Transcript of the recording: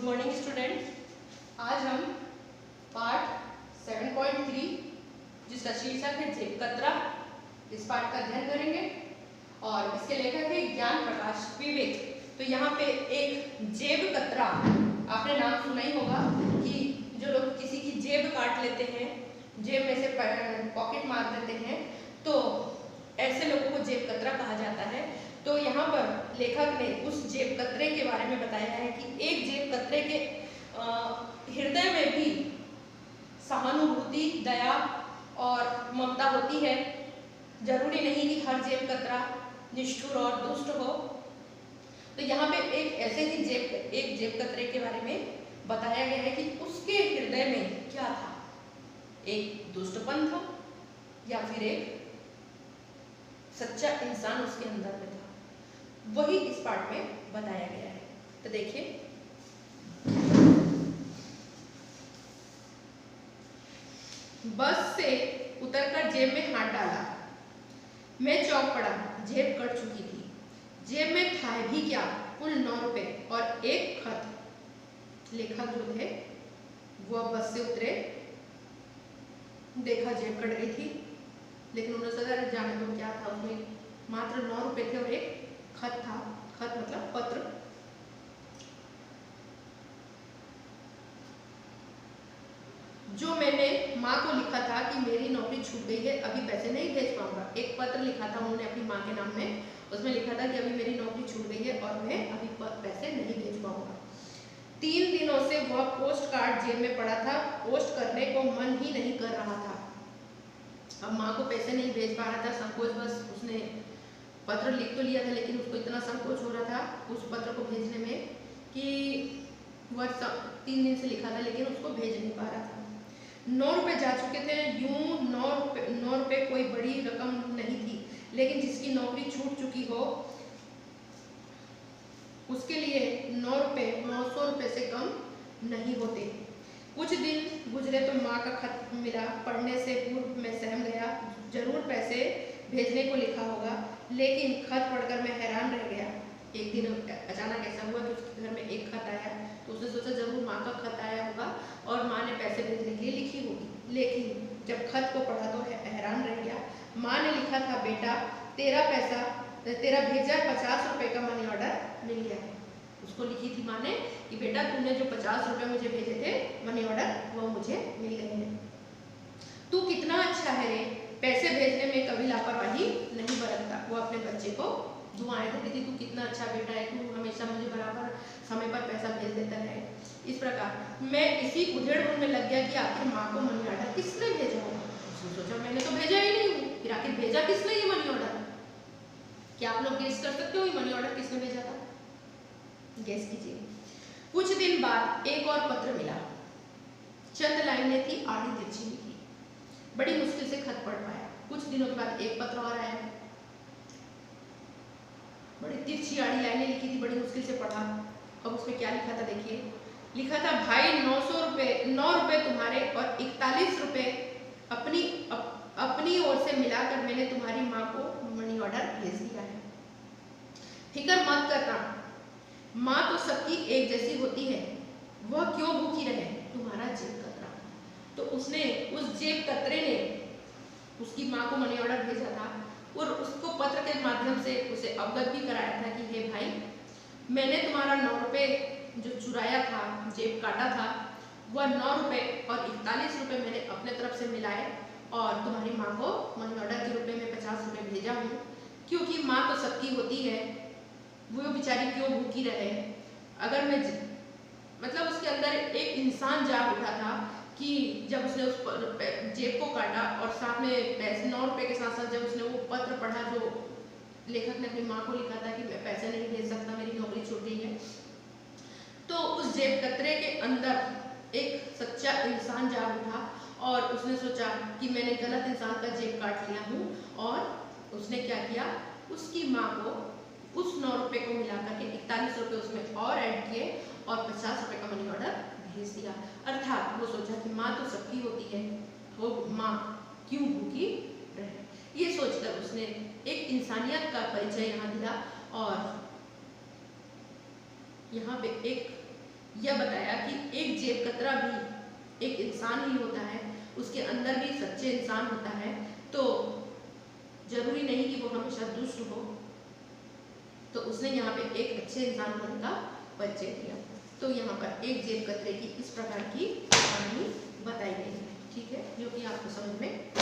Good morning student. आज हम part 7.3 जिसका शीर्षक है जेब कतरा, इस पाठ का अध्ययन करेंगे और इसके लेखक है ज्ञान प्रकाश विवेक। तो यहाँ पे एक जेब कतरा, आपने नाम सुना ही होगा कि जो लोग किसी की जेब काट लेते हैं, जेब में से पॉकेट मार देते हैं, तो ऐसे लोगों को जेब कतरा कहा जाता है। तो यहाँ पर लेखक ने उस जेब कतरे के बारे में बताया है कि एक जेब कतरे के हृदय में भी सहानुभूति, दया और ममता होती है। जरूरी नहीं कि हर जेब कतरा निष्ठुर और दुष्ट हो। तो यहाँ पे एक जेब कतरे के बारे में बताया गया है कि उसके हृदय में क्या था, एक दुष्टपन था या फिर एक सच्चा इंसान उसके अंदर में था। वही इस पाठ में बताया गया है। तो देखिए, बस से उतरकर जेब में हाथ डाला, मैं चौंक पड़ा, जेब कट चुकी थी। जेब में था भी क्या, कुल 9 रुपए और एक खत। लेखक जो थे वो बस से उतरे, देखा जेब कट गई थी, लेकिन उन्होंने सोचा जाने तो क्या था, उसमें मात्र 9 रुपए थे और एक खत था। खत मतलब पत्र। जो मैंने माँ को लिखा था कि मेरी नौकरी छूट गई है, अभी पैसे नहीं भेज पाऊंगा। एक पत्र लिखा था उन्होंने अपनी माँ के नाम में, उसमें लिखा था कि अभी मेरी नौकरी छूट गई है और मैं अभी पैसे नहीं भेज पाऊंगा। 3 दिनों से वह पोस्ट कार्ड जेब में पड़ा था, पोस्ट करने को मन ही नहीं कर रहा था। अब माँ को पैसे नहीं भेज पा रहा था, संकोच बस उसने पत्र लिख तो लिया था, लेकिन उसको इतना संकोच हो रहा था उस पत्र को भेजने में कि वह 3 दिन से लिखा था लेकिन उसको भेज नहीं पा रहा था। 9 रुपए जा चुके थे। यूं 9 रुपए कोई बड़ी रकम नहीं थी, लेकिन जिसकी नौकरी छूट चुकी हो उसके लिए 9 रुपए 900 रुपए से कम नहीं होते। कुछ दिन गुजरे तो माँ का खत मिला। पढ़ने से पूर्व मैं सहम गया, जरूर पैसे भेजने को लिखा होगा, लेकिन खत पढ़कर मैं हैरान रह गया। एक दिन अचानक ऐसा हुआ कि उसके घर में एक खत आया, तो उसने सोचा जरूर माँ का खत आया होगा और माँ ने पैसे भेजने के लिए लिखी होगी। लेकिन जब खत को पढ़ा तो हैरान रह गया। माँ ने लिखा था, बेटा तेरा भेजा 50 रुपए का मनी ऑर्डर मिल गया है। उसको लिखी थी माँ ने कि बेटा तूने जो 50 रुपए मुझे भेजे थे मनी ऑर्डर, वो मुझे मिल गए हैं। तू कितना अच्छा है रे, पैसे भेजने में कभी लापरवाही नहीं बरतता। वो अपने बच्चे को दुआएं देती थी, तू कितना अच्छा बेटा है, तू हमेशा मुझे बराबर समय पर पैसा भेज देता है। इस प्रकार मैं इसी उधेड़-बुन में लग गया कि आखिर माँ को मनी ऑर्डर किसने भेजा होगा। उसने सोचा मैंने तो भेजा ही नहीं हूँ, फिर आखिर भेजा किसने ये मनी ऑर्डर। क्या आप लोग गेस कर सकते हो ये मनी ऑर्डर किसने भेजा था? गेस कीजिए। कुछ दिन बाद एक और पत्र मिला। चंद लाइनें थी, आड़ी तिरछी लिखी। बड़ी मुश्किल से खत पढ़ पाया। कुछ दिनों के बाद एक पत्र और आया, बड़ी तिरछी आड़ी लाइनें लिखी थी, बड़ी मुश्किल से पढ़ा। अब उसमें क्या लिखा था देखिए। लिखा था, भाई 9 रुपए तुम्हारे और 41 रुपए अपनी ओर से मिलाकर मैंने तुम्हारी माँ को मनी ऑर्डर भेज दिया है। फिक्र मत करना, माँ तो सबकी एक जैसी होती है, वह क्यों भूखी रहे। तुम्हारा जेब कतरा। तो उसने उस जेब कतरे ने उसकी माँ को मनी ऑर्डर भेजा था और उसको पत्र के माध्यम से उसे अवगत भी कराया था कि हे भाई, मैंने तुम्हारा 9 रुपए जो चुराया था, जेब काटा था, वह 9 रुपए और 41 रुपए मैंने अपने तरफ से मिलाए और तुम्हारी माँ को मनी ऑर्डर के रूप में 50 रुपए भेजा हूँ, क्योंकि माँ तो सबकी होती है, वो बेचारी क्यों भूखी रहे। अगर मैं मतलब उसके अंदर एक इंसान जाग उठा था कि जब उसने उस जेब को काटा और साथ में पैसे 9 रुपए के साथ साथ जब उसने वो पत्र पढ़ा जो लेखक ने अपनी माँ को लिखा था कि मैं पैसे नहीं भेज सकता, मेरी नौकरी छूट गई है, तो उस जेब कतरे के अंदर एक सच्चा इंसान जाग उठा और उसने सोचा कि मैंने गलत इंसान का जेब काट लिया हूँ। और उसने क्या किया, उसकी माँ को उस 9 रुपए को मिलाकर के 41 रुपए उसमें और ऐड किए और 50 रुपए का मनी ऑर्डर भेज दिया। अर्थात वो सोचा कि माँ तो सबकी होती है, तो माँ क्यों भूखी रहे। ये सोचकर उसने एक इंसानियत का परिचय यहाँ दिया और यहाँ पे एक यह बताया कि एक जेब कतरा भी एक इंसान ही होता है, उसके अंदर भी सच्चे इंसान होता है, तो जरूरी नहीं कि वो हमेशा दुष्ट हो। तो उसने यहाँ पे एक अच्छे इंसान होने का परिचय दिया। तो यहाँ पर एक जेब कतरे की इस प्रकार की कहानी बताई गई है, ठीक है, जो कि आपको समझ में